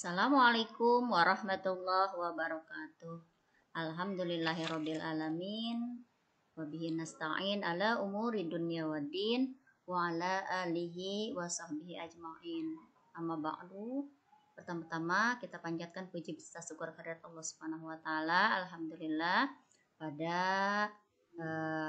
Assalamualaikum warahmatullahi wabarakatuh. Alhamdulillahirabbil alamin. Wabihi nasta'in ala umuri dunya waddin wa ala alihi wa sahbihi ajma'in. Amma ba'du. Pertama-tama kita panjatkan puji serta syukur kehadirat Allah Subhanahu wa taala. Alhamdulillah pada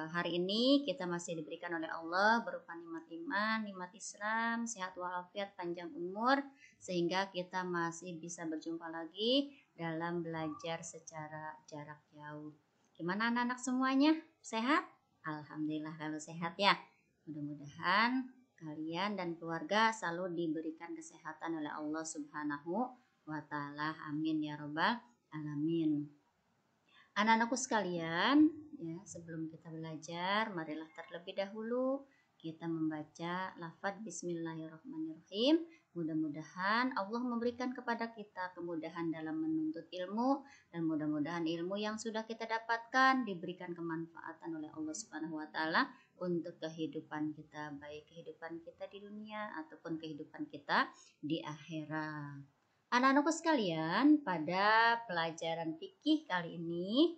hari ini kita masih diberikan oleh Allah berupa nikmat iman, nikmat Islam, sehat walafiat, panjang umur, sehingga kita masih bisa berjumpa lagi dalam belajar secara jarak jauh. Gimana anak-anak semuanya? Sehat? Alhamdulillah kalau sehat ya. Mudah-mudahan kalian dan keluarga selalu diberikan kesehatan oleh Allah Subhanahu wa taala. Amin ya rabbal alamin. Anak-anakku sekalian, ya, sebelum kita belajar, marilah terlebih dahulu kita membaca lafaz Bismillahirrahmanirrahim. Mudah-mudahan Allah memberikan kepada kita kemudahan dalam menuntut ilmu, dan mudah-mudahan ilmu yang sudah kita dapatkan diberikan kemanfaatan oleh Allah Subhanahu wa taala untuk kehidupan kita, baik kehidupan kita di dunia ataupun kehidupan kita di akhirat. Anak-anakku sekalian, pada pelajaran fikih kali ini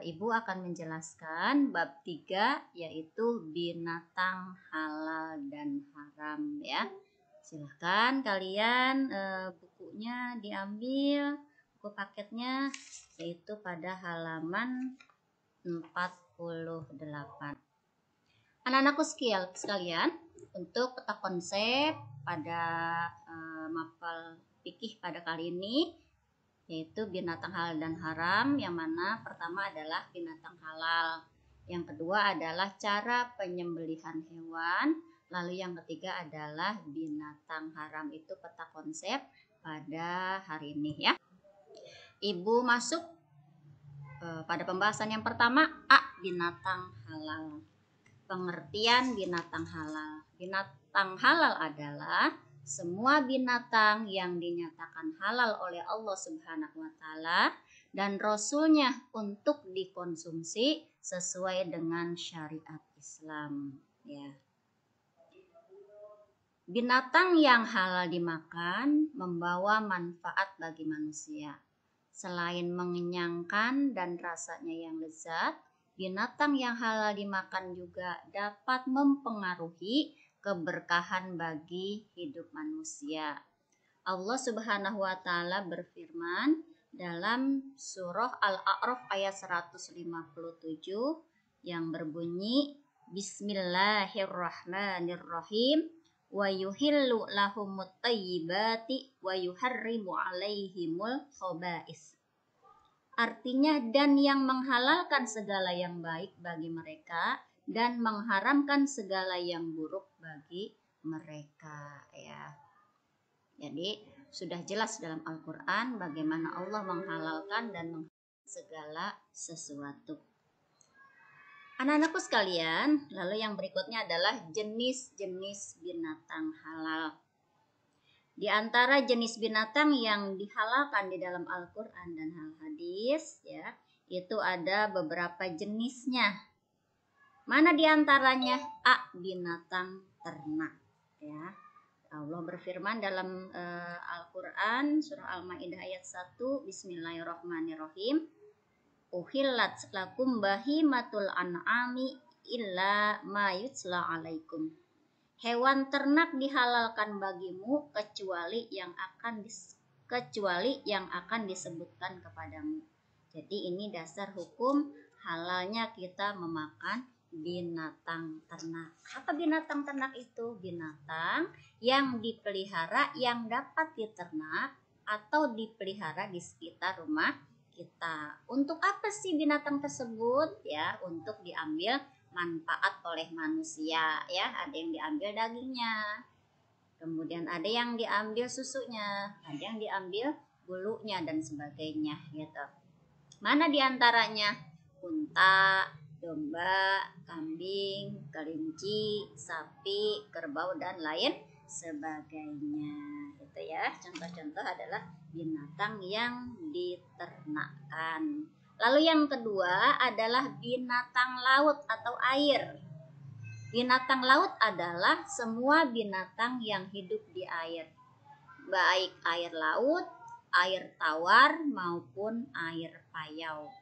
Ibu akan menjelaskan bab 3, yaitu binatang halal dan haram ya. Silahkan kalian bukunya diambil, buku paketnya, yaitu pada halaman 48. Anak-anakku sekalian, untuk peta konsep pada mapel fikih pada kali ini, yaitu binatang halal dan haram, yang mana pertama adalah binatang halal, yang kedua adalah cara penyembelihan hewan, lalu yang ketiga adalah binatang haram. Itu peta konsep pada hari ini ya. Ibu masuk pada pembahasan yang pertama, binatang halal. Pengertian binatang halal. Binatang halal adalah semua binatang yang dinyatakan halal oleh Allah Subhanahu wa taala dan Rasulnya untuk dikonsumsi sesuai dengan syariat Islam ya. Binatang yang halal dimakan membawa manfaat bagi manusia. Selain mengenyangkan dan rasanya yang lezat, binatang yang halal dimakan juga dapat mempengaruhi keberkahan bagi hidup manusia. Allah Subhanahu wa taala berfirman dalam surah Al-A'raf ayat 157 yang berbunyi, Bismillahirrahmanirrahim, wa yuhillu lahumut thayyibati wa yuharrimu alaihimul khaba'is. Artinya, dan yang menghalalkan segala yang baik bagi mereka dan mengharamkan segala yang buruk bagi mereka ya. Jadi sudah jelas dalam Al-Quran bagaimana Allah menghalalkan dan mengharamkan segala sesuatu. Anak-anakku sekalian, lalu yang berikutnya adalah jenis-jenis binatang halal. Di antara jenis binatang yang dihalalkan di dalam Al-Quran dan Al-Hadis ya, itu ada beberapa jenisnya. Mana diantaranya? Binatang ternak ya. Allah berfirman dalam Al-Quran surah Al-Maidah ayat 1, Bismillahirrahmanirrahim, uhillat lakum bahimatul an'ami illa ma yutla alaikum. Hewan ternak dihalalkan bagimu kecuali yang akan disebutkan kepadamu. Jadi ini dasar hukum halalnya kita memakan binatang ternak. Apa binatang ternak itu? Binatang yang dipelihara, yang dapat diternak atau dipelihara di sekitar rumah kita. Untuk apa sih binatang tersebut? Ya, untuk diambil manfaat oleh manusia ya. Ada yang diambil dagingnya, kemudian ada yang diambil susunya, ada yang diambil bulunya dan sebagainya gitu. Mana diantaranya? Unta, domba, kambing, kelinci, sapi, kerbau dan lain sebagainya. Itu ya, contoh-contoh adalah binatang yang diternakkan. Lalu yang kedua adalah binatang laut atau air. Binatang laut adalah semua binatang yang hidup di air. baik air laut, air tawar maupun air payau.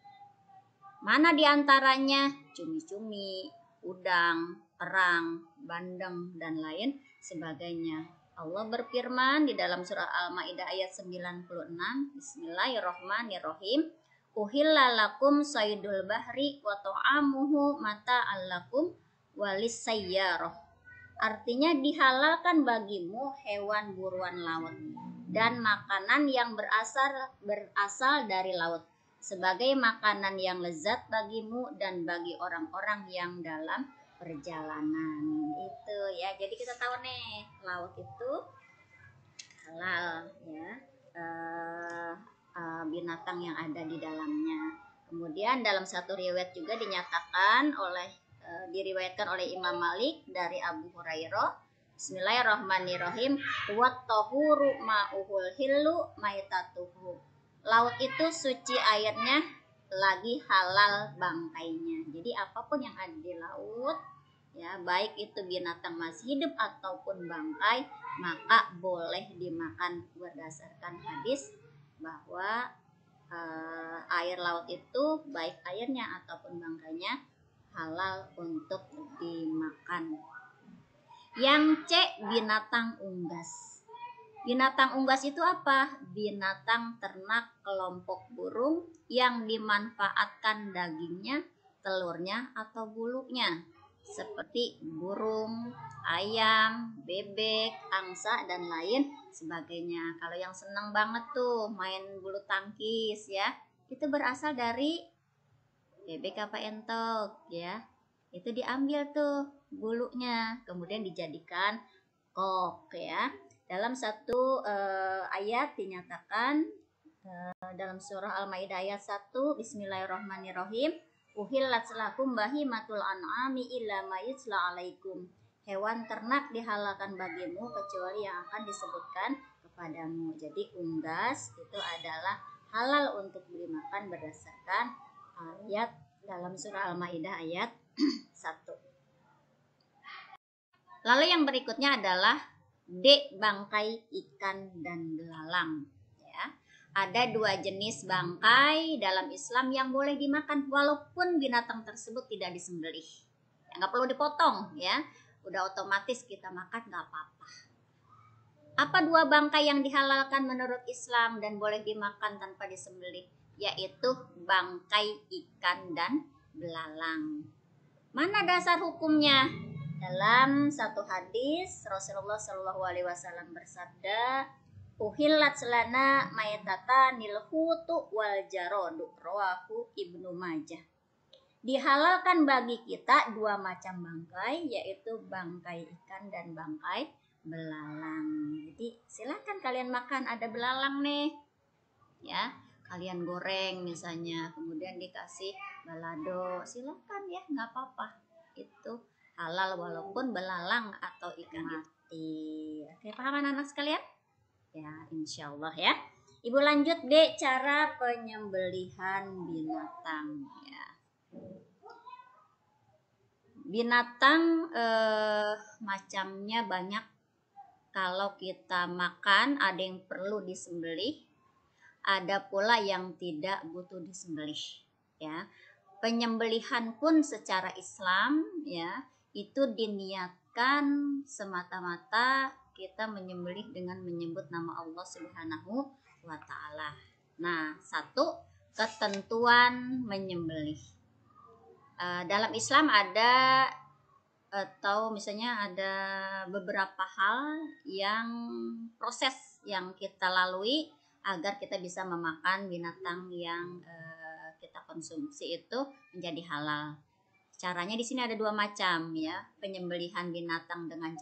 Mana diantaranya? Cumi-cumi, udang, kerang, bandeng, dan lain sebagainya. Allah berfirman di dalam surah Al-Maidah ayat 96, Bismillahirrahmanirrahim. Uhilla lakum saydul bahri wa ta'amuhu mata'al lakum walis sayyarah. Artinya dihalalkan bagimu hewan buruan laut dan makanan yang berasal dari laut sebagai makanan yang lezat bagimu dan bagi orang-orang yang dalam perjalanan. Itu ya. Jadi kita tahu nih, laut itu halal ya. Binatang yang ada di dalamnya. Kemudian dalam satu riwayat juga diriwayatkan oleh Imam Malik dari Abu Hurairah. Bismillahirrahmanirrahim. Wat tahuru ma'uhul hillu maitatuhu. Laut itu suci airnya, lagi halal bangkainya. Jadi apapun yang ada di laut, ya baik itu binatang masih hidup ataupun bangkai, maka boleh dimakan berdasarkan hadis bahwa air laut itu baik airnya ataupun bangkainya halal untuk dimakan. Yang C, binatang unggas. Binatang unggas itu apa? Binatang ternak kelompok burung yang dimanfaatkan dagingnya, telurnya, atau bulunya. Seperti burung, ayam, bebek, angsa, dan lain sebagainya. Kalau yang senang banget tuh main bulu tangkis ya, itu berasal dari bebek apa entok ya. Itu diambil tuh bulunya, kemudian dijadikan kok ya. Dalam satu ayat dinyatakan dalam surah Al-Maidah ayat 1, Bismillahirrahmanirrahim. Uhillat lakum bahimatul an'ami illa ma yutla alaikum. Hewan ternak dihalalkan bagimu kecuali yang akan disebutkan kepadamu. Jadi unggas itu adalah halal untuk dimakan berdasarkan ayat dalam surah Al-Maidah ayat 1. Lalu yang berikutnya adalah D, bangkai ikan dan belalang. Ya, ada dua jenis bangkai dalam Islam yang boleh dimakan walaupun binatang tersebut tidak disembelih. Ya, nggak perlu dipotong ya, udah otomatis kita makan nggak apa-apa. Apa dua bangkai yang dihalalkan menurut Islam dan boleh dimakan tanpa disembelih? Yaitu bangkai ikan dan belalang. Mana dasar hukumnya? Dalam satu hadis Rasulullah Shallallahu Alaihi Wasallam bersabda, "Uhillat lana maytatan nilhutu wal jarodu." Rawahu Ibnu Majah. Dihalalkan bagi kita dua macam bangkai, yaitu bangkai ikan dan bangkai belalang. Jadi silakan kalian makan, ada belalang nih, ya. Kalian goreng misalnya, kemudian dikasih balado, silakan ya, nggak apa-apa. Itu halal walaupun belalang atau ikan mati. Oke, paham anak-anak sekalian? Ya, insya Allah ya. Ibu lanjut B, cara penyembelihan binatang ya. Binatang macamnya banyak. Kalau kita makan ada yang perlu disembelih, ada pula yang tidak butuh disembelih ya. Penyembelihan pun secara Islam ya, itu diniatkan semata-mata kita menyembelih dengan menyebut nama Allah Subhanahu wa taala. Nah, satu ketentuan menyembelih. Dalam Islam ada atau misalnya ada beberapa hal yang proses yang kita lalui agar kita bisa memakan binatang yang kita konsumsi itu menjadi halal. Caranya di sini ada dua macam ya, penyembelihan binatang dengan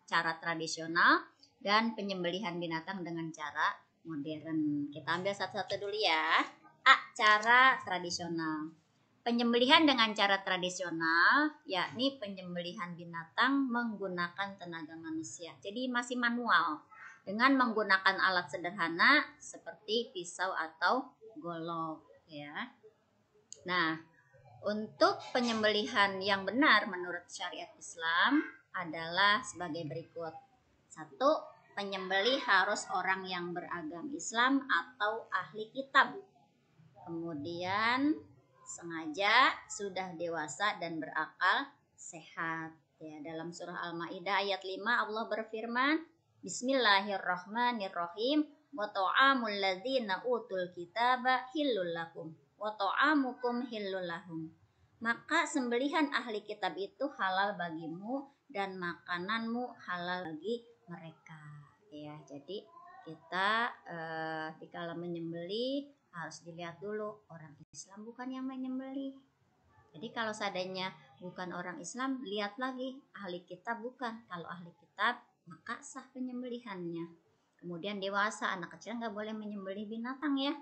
cara tradisional dan penyembelihan binatang dengan cara modern. Kita ambil satu-satu dulu ya. A, cara tradisional. Penyembelihan dengan cara tradisional yakni penyembelihan binatang menggunakan tenaga manusia. Jadi masih manual dengan menggunakan alat sederhana seperti pisau atau golok ya. Nah, untuk penyembelihan yang benar menurut syariat Islam adalah sebagai berikut. 1. penyembelih harus orang yang beragama Islam atau ahli kitab. Kemudian sengaja sudah dewasa dan berakal sehat. Ya, dalam surah Al-Maidah ayat 5 Allah berfirman, Bismillahirrahmanirrahim. Wa ta'amul ladzina utul kitaba hillul lakum wa ta'amukum hillul lahum. Maka sembelihan ahli kitab itu halal bagimu dan makananmu halal bagi mereka. Ya, jadi kita dikala menyembelih harus dilihat dulu orang Islam bukan yang menyembelih. Jadi kalau seandainya bukan orang Islam, lihat lagi ahli kitab bukan. Kalau ahli kitab maka sah penyembelihannya. Kemudian dewasa, anak kecil nggak boleh menyembelih binatang ya.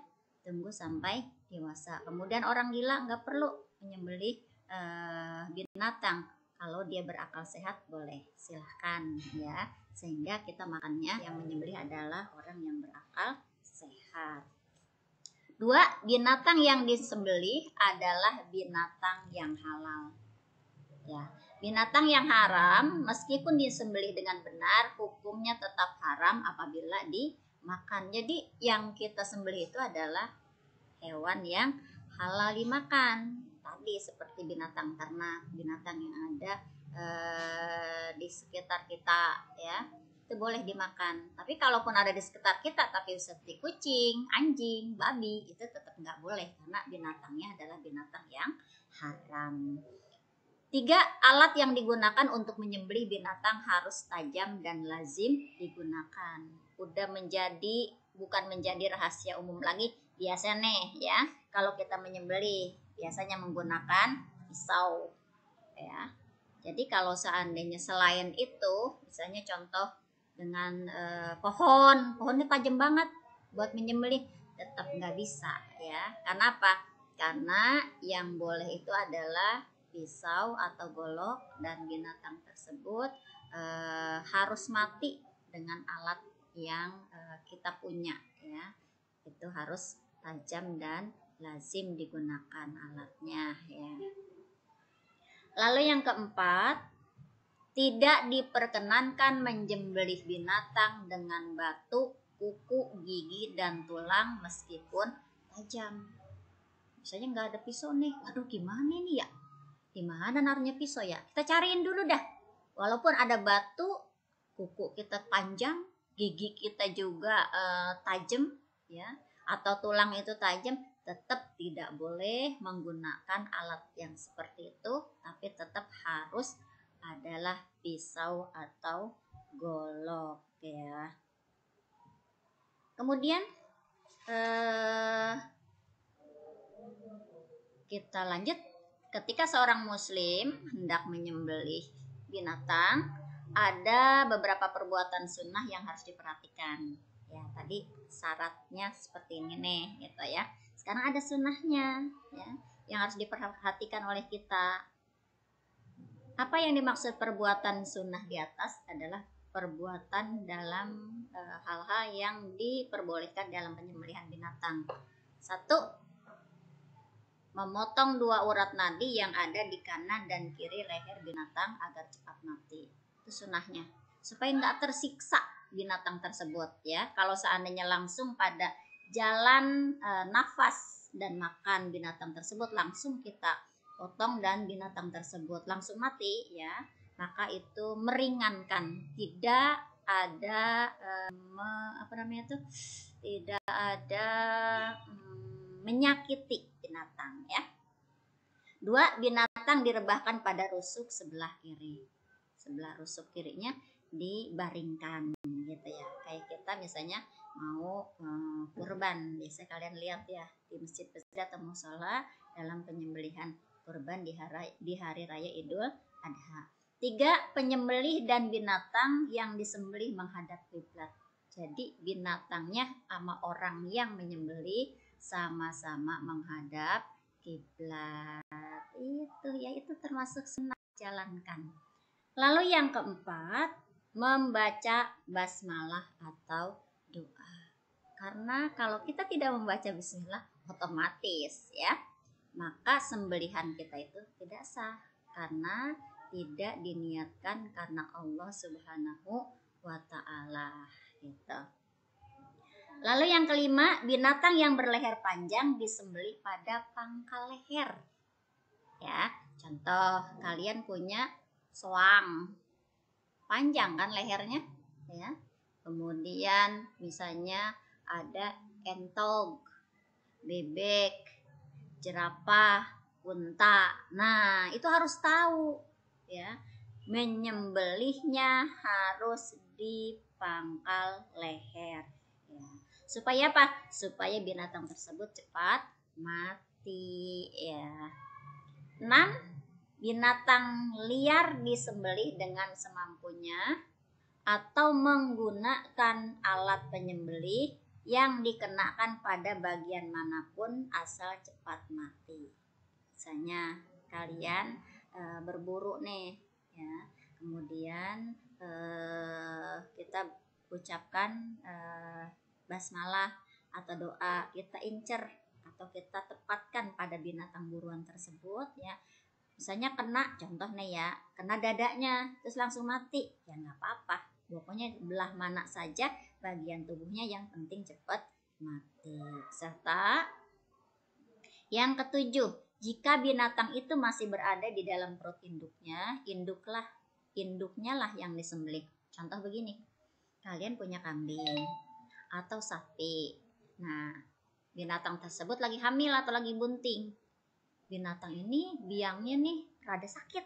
Tunggu sampai dewasa. Kemudian orang gila nggak perlu menyembelih binatang. Kalau dia berakal sehat boleh, silahkan ya. Sehingga kita makannya yang menyembelih adalah orang yang berakal sehat. 2. Binatang yang disembelih adalah binatang yang halal. Ya, binatang yang haram meskipun disembelih dengan benar, hukumnya tetap haram apabila dimakan. Jadi yang kita sembelih itu adalah hewan yang halal dimakan. Tadi seperti binatang ternak, binatang yang ada di sekitar kita ya, itu boleh dimakan. Tapi kalaupun ada di sekitar kita tapi seperti kucing, anjing, babi, itu tetap nggak boleh karena binatangnya adalah binatang yang haram. 3. Alat yang digunakan untuk menyembelih binatang harus tajam dan lazim digunakan. Udah bukan menjadi rahasia umum lagi. Biasanya nih ya, kalau kita menyembelih biasanya menggunakan pisau ya. Jadi kalau seandainya selain itu, misalnya contoh dengan pohonnya tajam banget buat menyembelih, tetap nggak bisa ya. Karena apa? Karena yang boleh itu adalah pisau atau golok dan binatang tersebut harus mati dengan alat yang kita punya ya. Itu harus tajam dan lazim digunakan alatnya ya. Lalu yang keempat, tidak diperkenankan menyembelih binatang dengan batu, kuku, gigi, dan tulang meskipun tajam. Misalnya nggak ada pisau nih, waduh gimana nih ya? Di mana naruhnya pisau ya? Kita cariin dulu dah. Walaupun ada batu, kuku kita panjang, gigi kita juga tajam, ya, atau tulang itu tajam, tetap tidak boleh menggunakan alat yang seperti itu, tapi tetap harus adalah pisau atau golok ya. Kemudian kita lanjut, ketika seorang muslim hendak menyembelih binatang, ada beberapa perbuatan sunnah yang harus diperhatikan. Ya, tadi syaratnya seperti ini nih, gitu ya. Sekarang ada sunnahnya, ya, yang harus diperhatikan oleh kita. Apa yang dimaksud perbuatan sunnah di atas adalah perbuatan dalam hal-hal yang diperbolehkan dalam penyembelihan binatang. 1. Memotong 2 urat nadi yang ada di kanan dan kiri leher binatang agar cepat mati. Itu sunnahnya. Supaya nggak tersiksa binatang tersebut ya. Kalau seandainya langsung pada jalan nafas dan makan binatang tersebut langsung kita potong dan binatang tersebut langsung mati ya, maka itu meringankan, tidak ada tidak ada menyakiti binatang ya. 2. Binatang direbahkan pada rusuk sebelah kiri. Sebelah rusuk kirinya dibaringkan gitu ya. Kayak kita misalnya mau kurban, biasa kalian lihat ya di masjid-masjid atau mushola dalam penyembelihan kurban di hari raya Idul Adha. 3. Penyembelih dan binatang yang disembelih menghadap kiblat. Jadi binatangnya sama orang yang menyembelih sama-sama menghadap kiblat. Itu termasuk sunnah jalankan. Lalu yang keempat, membaca basmalah atau doa. Karena kalau kita tidak membaca bismillah otomatis ya, maka sembelihan kita itu tidak sah karena tidak diniatkan karena Allah Subhanahu wa taala gitu. Lalu yang kelima, binatang yang berleher panjang disembelih pada pangkal leher. Ya, contoh kalian punya soang, panjang kan lehernya, ya. Kemudian misalnya ada entog, bebek, jerapah, unta. Nah, itu harus tahu, ya. Menyembelihnya harus di pangkal leher, ya. Supaya apa? Supaya binatang tersebut cepat mati, ya. 6. Binatang liar disembelih dengan semampunya atau menggunakan alat penyembelih yang dikenakan pada bagian manapun asal cepat mati. Misalnya kalian berburu nih, ya. Kemudian kita ucapkan basmalah atau doa, kita incer atau kita tepatkan pada binatang buruan tersebut, ya. Misalnya kena, contoh nih ya, kena dadanya terus langsung mati, ya nggak apa-apa, pokoknya belah mana saja bagian tubuhnya yang penting cepat mati. Serta yang ketujuh, jika binatang itu masih berada di dalam perut induknya, induknya lah yang disembelih. Contoh begini, kalian punya kambing atau sapi. Nah, binatang tersebut lagi hamil atau lagi bunting. Binatang ini biangnya nih rada sakit.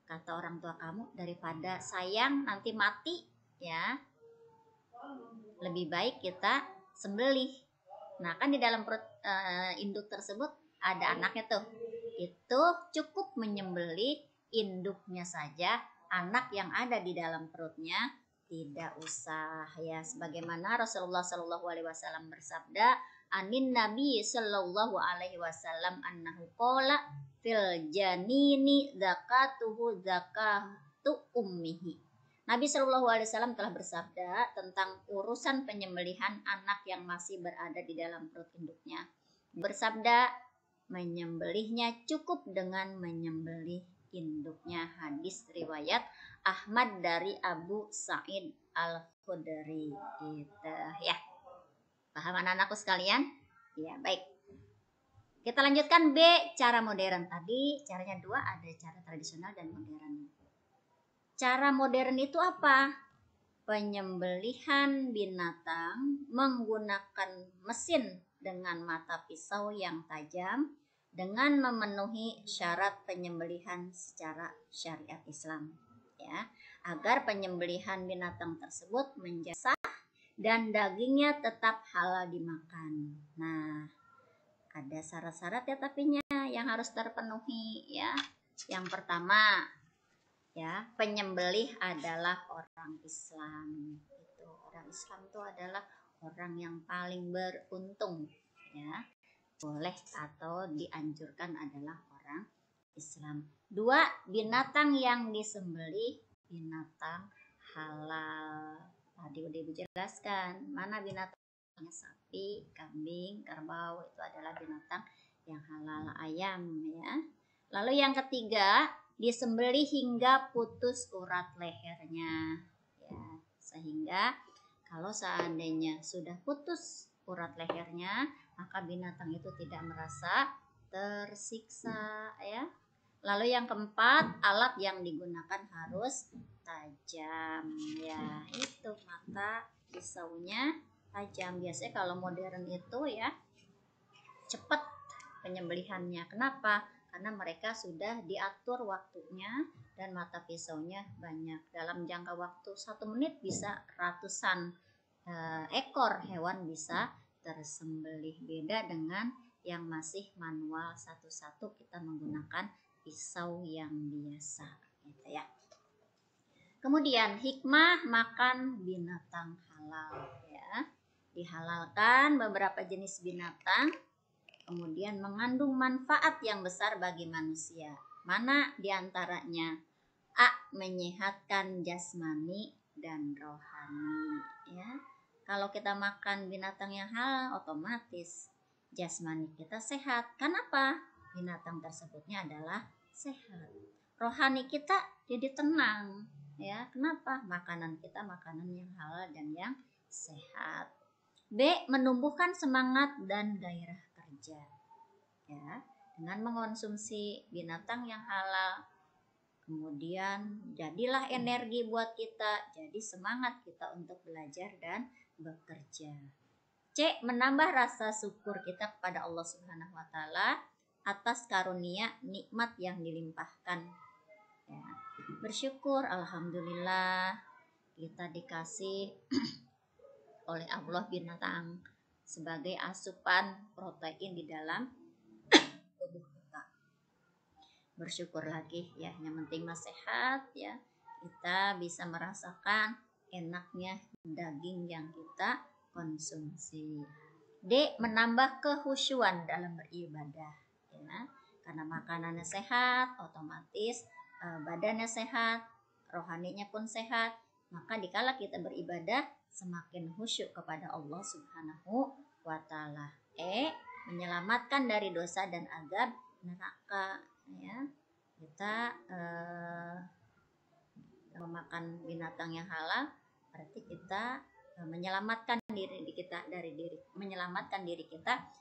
Kata orang tua kamu, daripada sayang nanti mati, ya, lebih baik kita sembelih. Nah, kan di dalam perut induk tersebut ada anaknya tuh. Itu cukup menyembelih induknya saja, anak yang ada di dalam perutnya tidak usah, ya. Sebagaimana Rasulullah Shallallahu Alaihi Wasallam bersabda, anin Nabi Shallallahu Alaihi Wasallam annahu qala fil janini zakatuhu zakatu ummihi. Nabi Shallallahu Alaihi Wasallam telah bersabda tentang urusan penyembelihan anak yang masih berada di dalam perut induknya. Bersabda, menyembelihnya cukup dengan menyembelih induknya. Hadis riwayat Ahmad dari Abu Sa'id Al-Khudri, gitu ya. Paham anak-anakku sekalian? Ya, baik. Kita lanjutkan B, cara modern. Tadi caranya dua, ada cara tradisional dan modern. Cara modern itu apa? Penyembelihan binatang menggunakan mesin dengan mata pisau yang tajam dengan memenuhi syarat penyembelihan secara syariat Islam, ya, agar penyembelihan binatang tersebut menjadi sah dan dagingnya tetap halal dimakan. Nah, ada syarat-syarat ya tapinya yang harus terpenuhi, ya. Yang pertama, ya, penyembelih adalah orang Islam. Itu orang Islam itu adalah orang yang paling beruntung, ya. Boleh atau dianjurkan adalah orang Islam. 2, binatang yang disembelih binatang halal. Tadi udah Ibu jelaskan, mana binatangnya sapi, kambing, kerbau, itu adalah binatang yang halal, ayam, ya. Lalu yang ketiga, disembelih hingga putus urat lehernya, ya, sehingga kalau seandainya sudah putus urat lehernya, maka binatang itu tidak merasa tersiksa, ya. Lalu yang keempat, alat yang digunakan harus tajam, ya, itu mata pisaunya tajam. Biasanya kalau modern itu, ya, cepat penyembelihannya. Kenapa? Karena mereka sudah diatur waktunya dan mata pisaunya banyak. Dalam jangka waktu 1 menit bisa ratusan ekor hewan bisa tersembelih. Beda dengan yang masih manual, satu-satu kita menggunakan pisau yang biasa, gitu ya. Kemudian hikmah makan binatang halal, ya. Dihalalkan beberapa jenis binatang, kemudian mengandung manfaat yang besar bagi manusia. Mana diantaranya? A. Menyehatkan jasmani dan rohani, ya. Kalau kita makan binatang yang halal, otomatis jasmani kita sehat. Kenapa? Binatang tersebutnya adalah sehat. Rohani kita jadi tenang. Ya, kenapa? Makanan kita makanan yang halal dan yang sehat. B. Menumbuhkan semangat dan gairah kerja. Ya, dengan mengonsumsi binatang yang halal, kemudian jadilah energi buat kita, jadi semangat kita untuk belajar dan bekerja. C. Menambah rasa syukur kita kepada Allah Subhanahu wa taala atas karunia nikmat yang dilimpahkan. Ya, bersyukur, alhamdulillah kita dikasih oleh Allah binatang sebagai asupan protein di dalam tubuh kita. Bersyukur lagi ya, yang penting mah sehat ya. Kita bisa merasakan enaknya daging yang kita konsumsi. D. Menambah kehusyuan dalam beribadah ya. Karena makanannya sehat, otomatis badannya sehat, rohaninya pun sehat, maka dikala kita beribadah semakin khusyuk kepada Allah Subhanahu wa taala. E. Menyelamatkan dari dosa dan azab neraka ya. Kita memakan binatang yang halal berarti kita menyelamatkan diri kita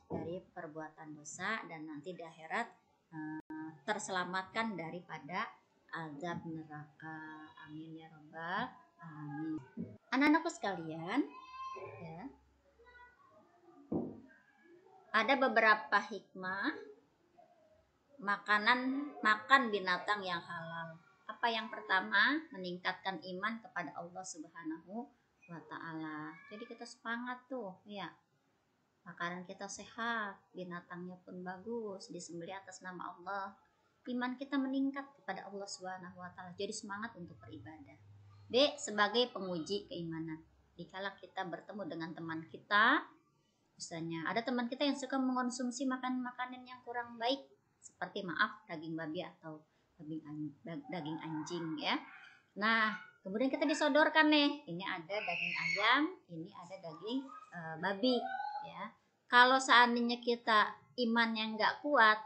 dari perbuatan dosa, dan nanti di akhirat terselamatkan daripada azab neraka. Amin ya robbal alamin. Anak-anakku sekalian ya, ada beberapa hikmah makan binatang yang halal. Apa yang pertama? Meningkatkan iman kepada Allah Subhanahu wa taala. Jadi kita semangat tuh ya. Makanan kita sehat, binatangnya pun bagus, disembelih atas nama Allah. Iman kita meningkat kepada Allah Subhanahu wa taala. Jadi semangat untuk beribadah. B. Sebagai penguji keimanan. Dikala kita bertemu dengan teman kita, misalnya ada teman kita yang suka mengonsumsi makanan yang kurang baik, seperti daging babi atau daging anjing ya. Nah, kemudian kita disodorkan nih, ini ada daging ayam, ini ada daging babi ya. Kalau seandainya kita iman yang nggak kuat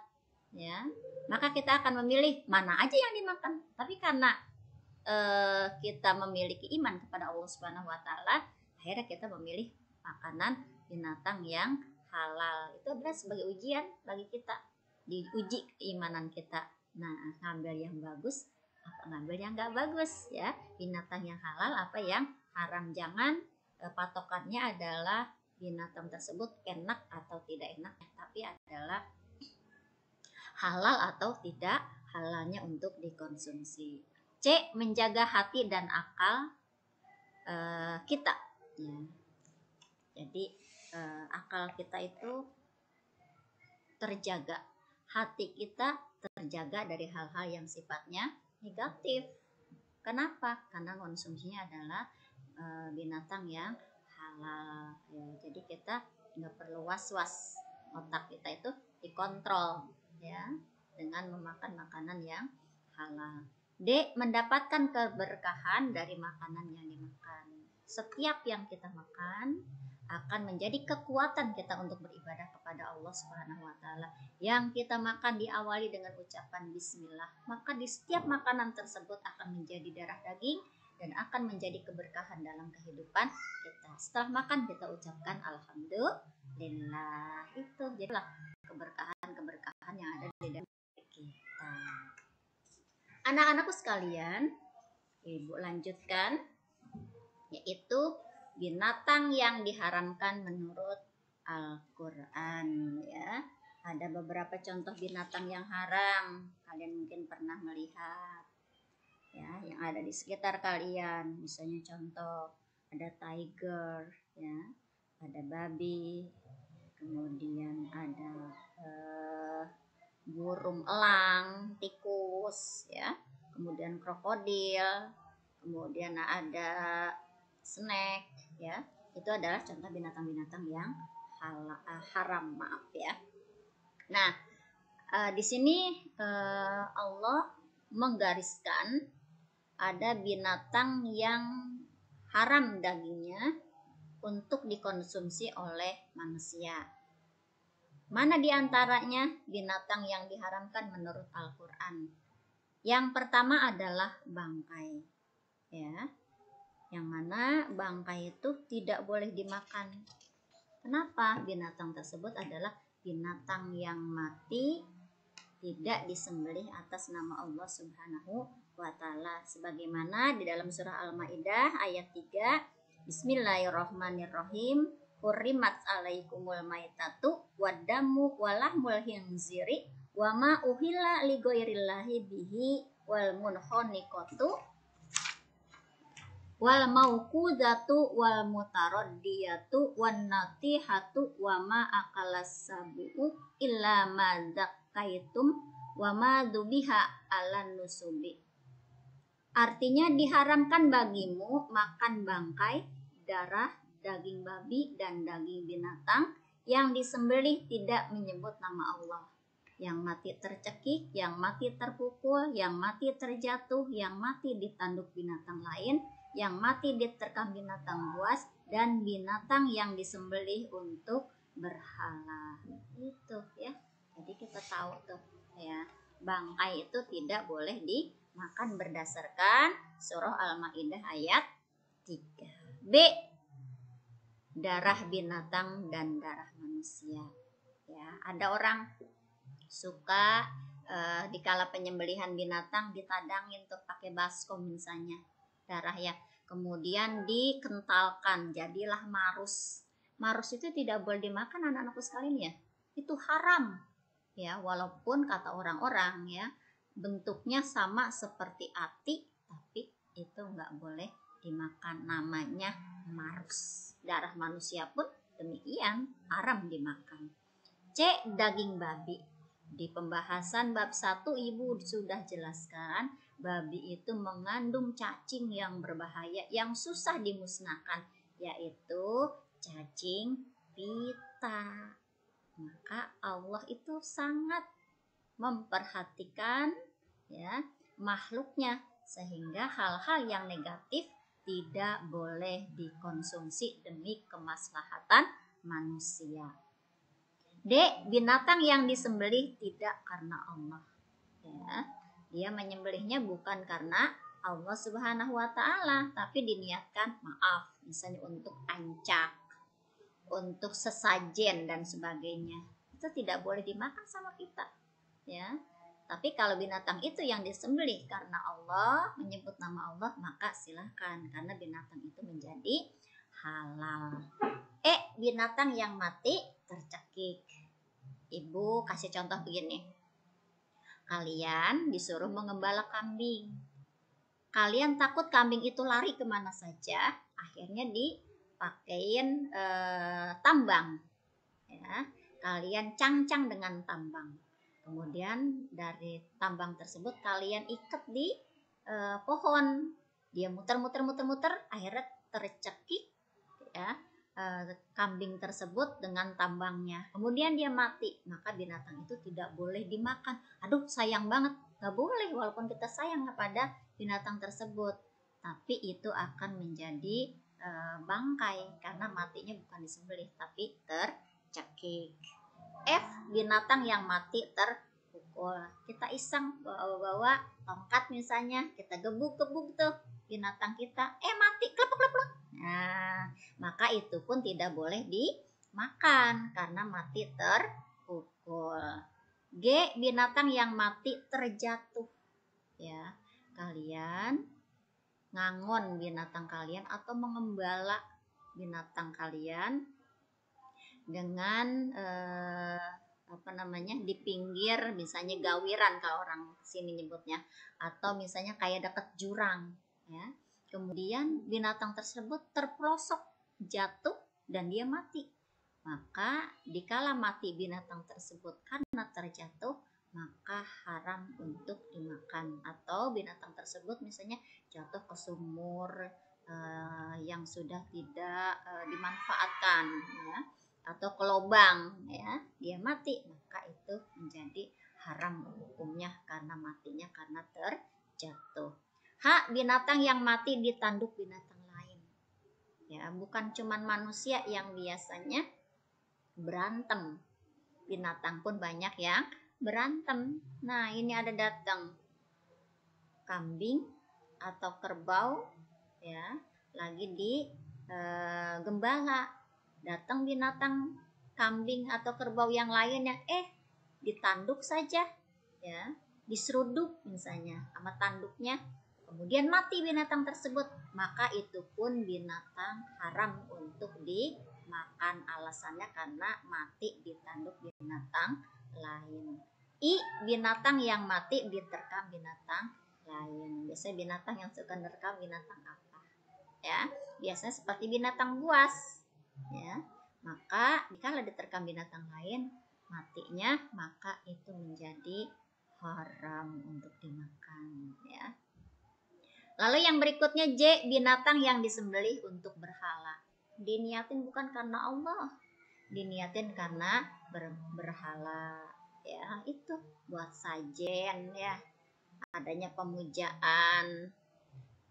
ya, maka kita akan memilih mana aja yang dimakan. Tapi karena kita memiliki iman kepada Allah Subhanahu wa taala, akhirnya kita memilih makanan binatang yang halal. Itu adalah sebagai ujian bagi kita, diuji keimanan kita. Nah, ngambil yang bagus apa ngambil yang nggak bagus ya. Binatang yang halal apa yang haram. Jangan patokannya adalah binatang tersebut enak atau tidak enak, tapi adalah halal atau tidak halalnya untuk dikonsumsi. C. Menjaga hati dan akal kita ya. Jadi akal kita itu terjaga, hati kita terjaga dari hal-hal yang sifatnya negatif. Kenapa? Karena konsumsinya adalah binatang yang halal ya. Jadi kita nggak perlu was-was, otak kita itu dikontrol ya dengan memakan makanan yang halal. D. Mendapatkan keberkahan dari makanan yang dimakan. Setiap yang kita makan akan menjadi kekuatan kita untuk beribadah kepada Allah Subhanahu wa taala. Yang kita makan diawali dengan ucapan bismillah, maka di setiap makanan tersebut akan menjadi darah daging dan akan menjadi keberkahan dalam kehidupan kita. Setelah makan kita ucapkan alhamdulillah. Itu jadilah keberkahan yang ada di dalam kita. Anak-anakku sekalian, Ibu lanjutkan, yaitu binatang yang diharamkan menurut Al-Quran ya. Ada beberapa contoh binatang yang haram, kalian mungkin pernah melihat ya, yang ada di sekitar kalian. Misalnya contoh, ada tiger ya, ada babi, kemudian ada burung elang, tikus ya, kemudian krokodil, kemudian ada snake ya. Itu adalah contoh binatang-binatang yang haram, maaf ya. Nah, di sini Allah menggariskan ada binatang yang haram dagingnya untuk dikonsumsi oleh manusia. Mana di antaranya binatang yang diharamkan menurut Al-Quran? Yang pertama adalah bangkai. ya, yang mana bangkai itu tidak boleh dimakan. Kenapa? Binatang tersebut adalah binatang yang mati, tidak disembelih atas nama Allah Subhanahu wa taala, sebagaimana di dalam surah Al-Maidah ayat 3, Bismillahirrahmanirrahim. Hurrimat alaikumul maitatu waddamu walahmul khinziri wa ma uhilla li ghairillahi bihi wal munkhaniqatu wal mauqudatu wal mutaraddiyatu wan natihatu wa ma akalas sabu illa ma zakaitum wa ma dubiha alan nusubi. Artinya diharamkan bagimu makan bangkai, darah, daging babi dan daging binatang yang disembelih tidak menyebut nama Allah, yang mati tercekik, yang mati terpukul, yang mati terjatuh, yang mati ditanduk binatang lain, yang mati diterkam binatang buas, dan binatang yang disembelih untuk berhala. Itu ya. Jadi kita tahu tuh ya, bangkai itu tidak boleh dimakan berdasarkan surah Al-Maidah ayat 3. B. Darah binatang dan darah manusia. Ya, ada orang suka dikala penyembelihan binatang ditadangin tuh pakai baskom misalnya darah ya, kemudian dikentalkan jadilah marus. Marus itu tidak boleh dimakan anak-anakku sekalian ya, itu haram ya, walaupun kata orang-orang ya bentuknya sama seperti ati, tapi itu nggak boleh dimakan, namanya marus. Darah manusia pun demikian, haram dimakan. C. Daging babi. Di pembahasan bab 1 Ibu sudah jelaskan babi itu mengandung cacing yang berbahaya yang susah dimusnahkan, yaitu cacing pita. Maka Allah itu sangat memperhatikan ya makhluknya, sehingga hal-hal yang negatif tidak boleh dikonsumsi demi kemaslahatan manusia. D. Binatang yang disembelih tidak karena Allah. Ya, dia menyembelihnya bukan karena Allah Subhanahu wa taala, tapi diniatkan maaf, misalnya untuk ancak, untuk sesajen dan sebagainya. Itu tidak boleh dimakan sama kita. Ya. Tapi kalau binatang itu yang disembelih karena Allah, menyebut nama Allah, maka silahkan, karena binatang itu menjadi halal. Binatang yang mati tercekik. Ibu kasih contoh begini. Kalian disuruh mengembala kambing. Kalian takut kambing itu lari kemana saja, akhirnya dipakein tambang. Ya, kalian cangcang dengan tambang. Kemudian dari tambang tersebut kalian ikat di pohon. Dia muter, akhirnya tercekik ya kambing tersebut dengan tambangnya. Kemudian dia mati, maka binatang itu tidak boleh dimakan. Aduh, sayang banget. Gak boleh walaupun kita sayang kepada binatang tersebut. Tapi itu akan menjadi bangkai karena matinya bukan disembelih tapi tercekik. F. Binatang yang mati terpukul. Kita iseng bawa tongkat misalnya, kita gebuk-gebuk tuh binatang kita, mati, klepek-klepek. Nah, maka itu pun tidak boleh dimakan karena mati terpukul. G. Binatang yang mati terjatuh. Ya, kalian ngangon binatang kalian atau mengembala binatang kalian dengan di pinggir, misalnya gawiran kalau orang sini nyebutnya, atau misalnya kayak deket jurang ya. Kemudian binatang tersebut terpelosok, jatuh dan dia mati. Maka dikala mati binatang tersebut karena terjatuh, maka haram untuk dimakan. Atau binatang tersebut misalnya jatuh ke sumur yang sudah tidak dimanfaatkan ya, atau ke lubang ya, dia mati, maka itu menjadi haram hukumnya karena matinya karena terjatuh. H. Binatang yang mati ditanduk binatang lain. Ya, bukan cuman manusia yang biasanya berantem. Binatang pun banyak yang berantem. Nah, ini ada datang kambing atau kerbau ya, lagi di gembala, datang binatang kambing atau kerbau yang lain yang ditanduk saja, ya, diseruduk misalnya sama tanduknya, kemudian mati binatang tersebut, maka itu pun binatang haram untuk dimakan. Alasannya karena mati ditanduk binatang lain. Binatang yang mati diterkam binatang lain. Biasanya binatang yang suka menerkam binatang apa? Ya, biasanya seperti binatang buas. Ya, maka jika diterkam binatang lain matinya, maka itu menjadi haram untuk dimakan, ya. Lalu yang berikutnya J, binatang yang disembelih untuk berhala. Diniatin bukan karena Allah, diniatin karena berhala, ya, itu buat sajen, ya, adanya pemujaan,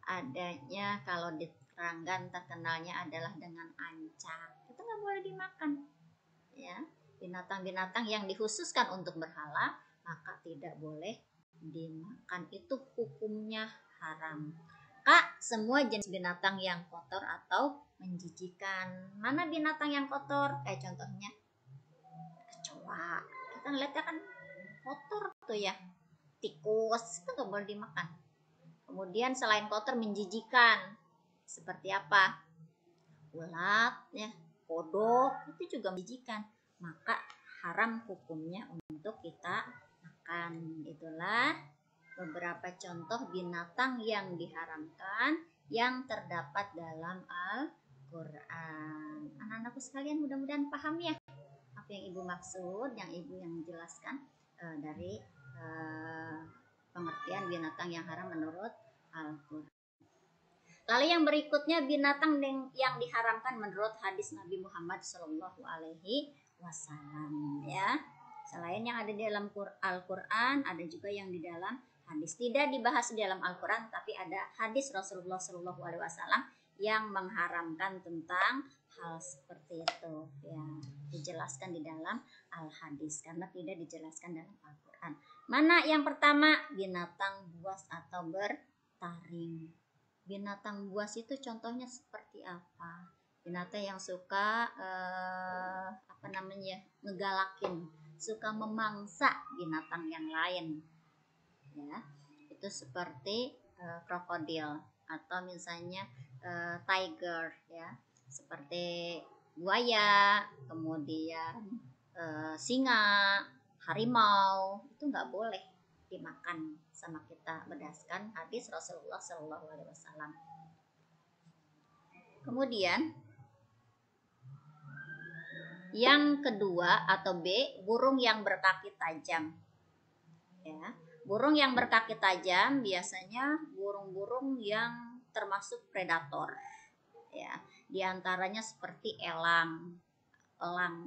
adanya kalau di Ranggan terkenalnya adalah dengan ancak, itu nggak boleh dimakan, ya. Binatang-binatang yang dikhususkan untuk berhala maka tidak boleh dimakan, itu hukumnya haram. Kak, semua jenis binatang yang kotor atau menjijikan. Mana binatang yang kotor? Kayak contohnya kecoa, kita lihatnya kan kotor tuh ya. Tikus itu nggak boleh dimakan. Kemudian selain kotor, menjijikan seperti apa? Ulat, ya, kodok, itu juga menjijikan, maka haram hukumnya untuk kita makan. Itulah beberapa contoh binatang yang diharamkan yang terdapat dalam Al-Quran. Anak-anakku sekalian, mudah-mudahan paham ya apa yang ibu maksud, yang ibu yang jelaskan dari pengertian binatang yang haram menurut Al-Quran. Lalu yang berikutnya binatang yang diharamkan menurut hadis Nabi Muhammad Shallallahu Alaihi Wasallam, ya. Selain yang ada di dalam Al-Quran, ada juga yang di dalam hadis. Tidak dibahas di dalam Al-Quran, tapi ada hadis Rasulullah Shallallahu Alaihi Wasallam yang mengharamkan tentang hal seperti itu, ya. Dijelaskan di dalam Al-Hadis karena tidak dijelaskan dalam Al-Quran. Mana yang pertama? Binatang buas atau bertaring. Binatang buas itu contohnya seperti apa? Binatang yang suka ngegalakin, suka memangsa binatang yang lain, ya. Itu seperti krokodil atau misalnya tiger, ya, seperti buaya, kemudian singa, harimau, itu nggak boleh dimakan sama kita berdasarkan hadis Rasulullah Shallallahu Alaihi Wasallam. Kemudian yang kedua atau B, burung yang berkaki tajam, ya. Burung yang berkaki tajam biasanya burung-burung yang termasuk predator, ya. Di antaranya seperti elang,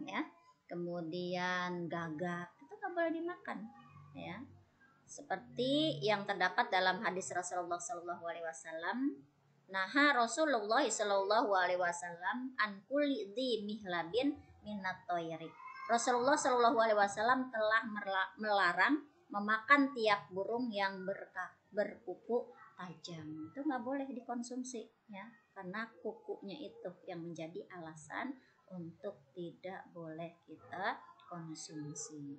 ya. Kemudian gagak, itu nggak boleh dimakan, ya. Seperti yang terdapat dalam hadis Rasulullah Shallallahu Alaihi Wasallam, naha Rasulullah Shallallahu Alaihi Wasallam an kulli dzi mihlabin minat toyri. Rasulullah Shallallahu Alaihi Wasallam telah melarang memakan tiap burung yang berkuku tajam. Itu nggak boleh dikonsumsi, ya, karena kukunya itu yang menjadi alasan untuk tidak boleh kita konsumsi.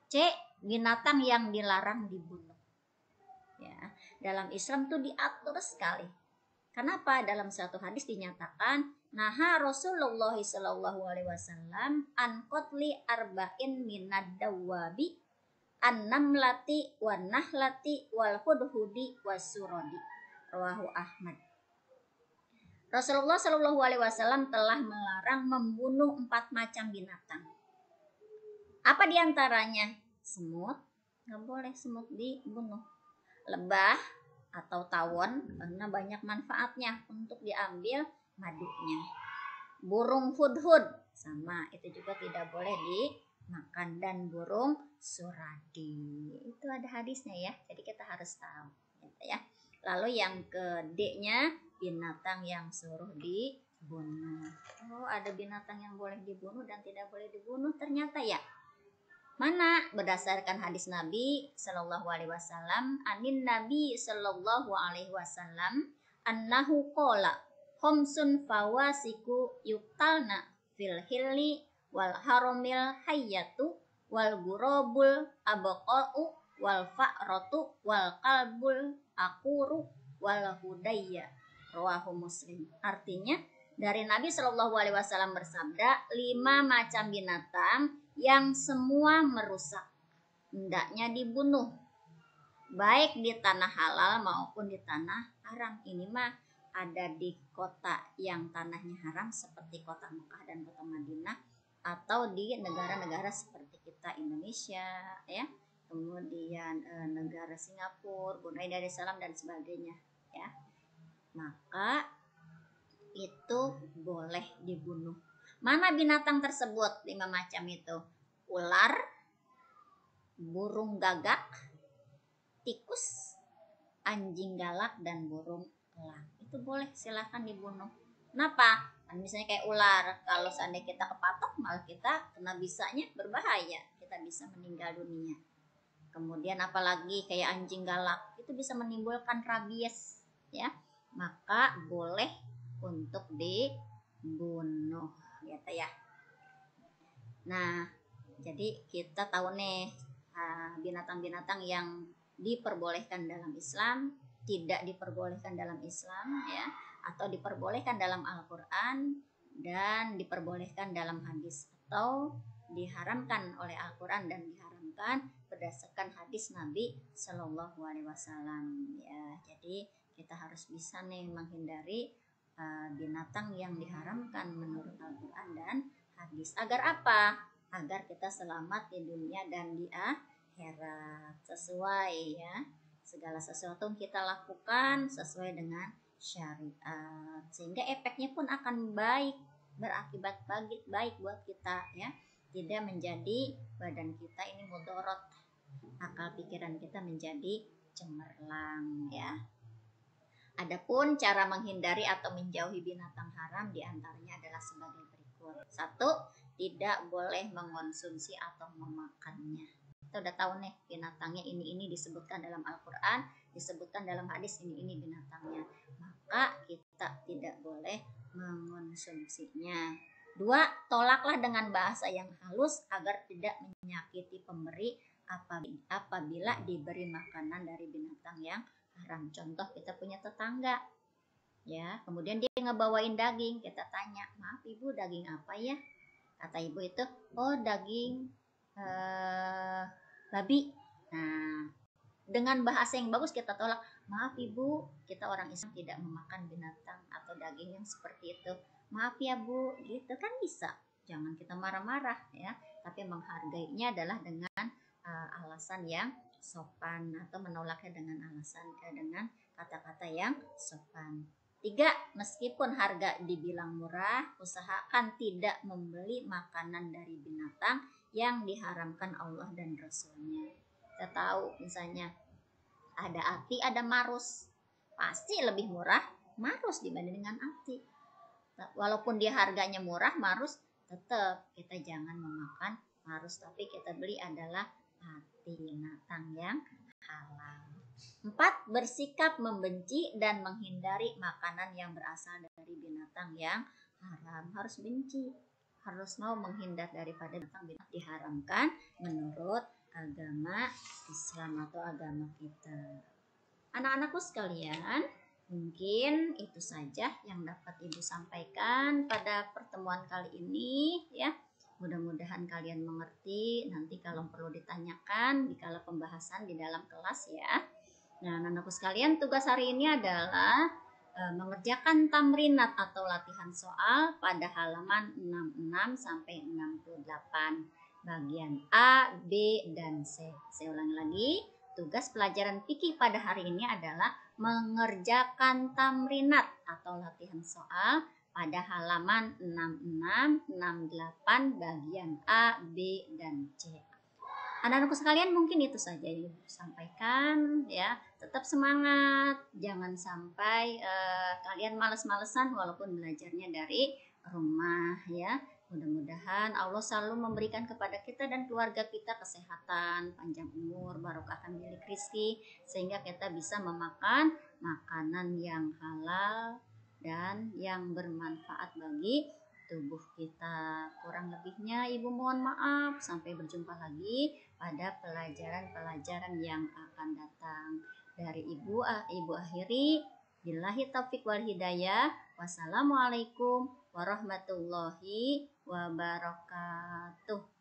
C, binatang yang dilarang dibunuh, ya. Dalam Islam tuh diatur sekali. Kenapa? Dalam satu hadis dinyatakan, naha Rasulullah Shallallahu Alaihi Wasallam an qatli arba'in minad dawabi an-namlati wan nahlati wal hudhudi wasurodi. Rawahu Ahmad. Rasulullah Shallallahu Alaihi Wasallam telah melarang membunuh 4 macam binatang. Apa diantaranya? Semut, nggak boleh semut dibunuh. Lebah atau tawon karena banyak manfaatnya untuk diambil madunya. Burung hudhud sama, itu juga tidak boleh dimakan, dan burung suradi. Itu ada hadisnya, ya. Jadi kita harus tahu, gitu ya. Lalu yang ke D-nya, binatang yang suruh dibunuh. Oh, ada binatang yang boleh dibunuh dan tidak boleh dibunuh ternyata, ya. Mana? Berdasarkan hadis Nabi Shallallahu Alaihi Wasallam, anin Nabi Shallallahu Alaihi Wasallam annahu qala khamsun fawasiku yuktalna fil hilli wal haramil hayyatu wal gurabul abqa'u wal fa'ratu wal qalbul aquru wal hudayya, rawahu Muslim. Artinya dari Nabi Shallallahu Alaihi Wasallam bersabda, 5 macam binatang yang semua merusak hendaknya dibunuh, baik di tanah halal maupun di tanah haram. Ini mah ada di kota yang tanahnya haram seperti kota Mekah dan kota Madinah, atau di negara-negara seperti kita Indonesia, ya, kemudian negara Singapura, Brunei Darussalam dan sebagainya, ya. Maka itu boleh dibunuh. Mana binatang tersebut? 5 macam itu: ular, burung gagak, tikus, anjing galak, dan burung elang. Itu boleh, silahkan dibunuh. Kenapa? Kan misalnya kayak ular, kalau seandainya kita kepatok malah kita kena bisanya berbahaya, kita bisa meninggal dunia. Kemudian apalagi kayak anjing galak, itu bisa menimbulkan rabies, ya. Maka boleh untuk dibunuh, gitu ya. Nah, jadi kita tahu nih binatang-binatang yang diperbolehkan dalam Islam, tidak diperbolehkan dalam Islam, ya, atau diperbolehkan dalam Al-Quran dan diperbolehkan dalam hadis, atau diharamkan oleh Al-Quran dan diharamkan berdasarkan hadis Nabi Shallallahu Alaihi Wasallam, ya. Jadi kita harus bisa nih menghindari binatang yang diharamkan menurut Al-Quran dan hadis. Agar apa? Agar kita selamat di dunia dan di akhirat, sesuai, ya, segala sesuatu yang kita lakukan sesuai dengan syariat, sehingga efeknya pun akan baik, berakibat baik buat kita, ya. Tidak menjadi badan kita ini mudorot, akal pikiran kita menjadi cemerlang, ya. Adapun cara menghindari atau menjauhi binatang haram diantaranya adalah sebagai berikut. 1. Tidak boleh mengonsumsi atau memakannya. Kita udah tahu nih binatangnya ini disebutkan dalam Al-Quran, disebutkan dalam hadis ini binatangnya. Maka kita tidak boleh mengonsumsinya. 2. Tolaklah dengan bahasa yang halus agar tidak menyakiti pemberi apabila diberi makanan dari binatang yang haram. Contoh, kita punya tetangga, ya, kemudian dia ngebawain daging, kita tanya, maaf ibu, daging apa ya? Kata ibu itu, oh daging babi. Nah, dengan bahasa yang bagus kita tolak, maaf ibu, kita orang Islam tidak memakan binatang atau daging yang seperti itu, maaf ya bu, gitu kan bisa. Jangan kita marah-marah, ya, tapi menghargainya adalah dengan alasan yang sopan, atau menolaknya dengan alasan dengan kata-kata yang sopan. 3. Meskipun harga dibilang murah, usahakan tidak membeli makanan dari binatang yang diharamkan Allah dan Rasulnya. Kita tahu misalnya ada ati, ada marus, pasti lebih murah marus dibanding dengan ati. Walaupun dia harganya murah, marus, tetap kita jangan memakan marus, tapi kita beli adalah ati, binatang yang halal. 4. Bersikap membenci dan menghindari makanan yang berasal dari binatang yang haram. Harus benci, harus mau menghindar daripada binatang diharamkan menurut agama Islam atau agama kita. Anak-anakku sekalian, mungkin itu saja yang dapat Ibu sampaikan pada pertemuan kali ini, ya. Mudah-mudahan kalian mengerti. Nanti kalau perlu ditanyakan dikala pembahasan di dalam kelas, ya. Nah, anak-anakku sekalian, tugas hari ini adalah mengerjakan tamrinat atau latihan soal pada halaman 66 sampai 68, bagian A, B, dan C. Saya ulangi lagi, tugas pelajaran fikih pada hari ini adalah mengerjakan tamrinat atau latihan soal pada halaman 66, 68, bagian A, B, dan C. Anak-anakku sekalian, mungkin itu saja yang sampaikan, ya. Tetap semangat, jangan sampai kalian males-malesan walaupun belajarnya dari rumah, ya. Mudah-mudahan Allah selalu memberikan kepada kita dan keluarga kita kesehatan, panjang umur, barokah milik rizki, sehingga kita bisa memakan makanan yang halal dan yang bermanfaat bagi tubuh kita. Kurang lebihnya Ibu mohon maaf. Sampai berjumpa lagi pada pelajaran-pelajaran yang akan datang. Dari Ibu akhiri, billahi taufik wal hidayah. Wassalamualaikum warahmatullahi wabarakatuh.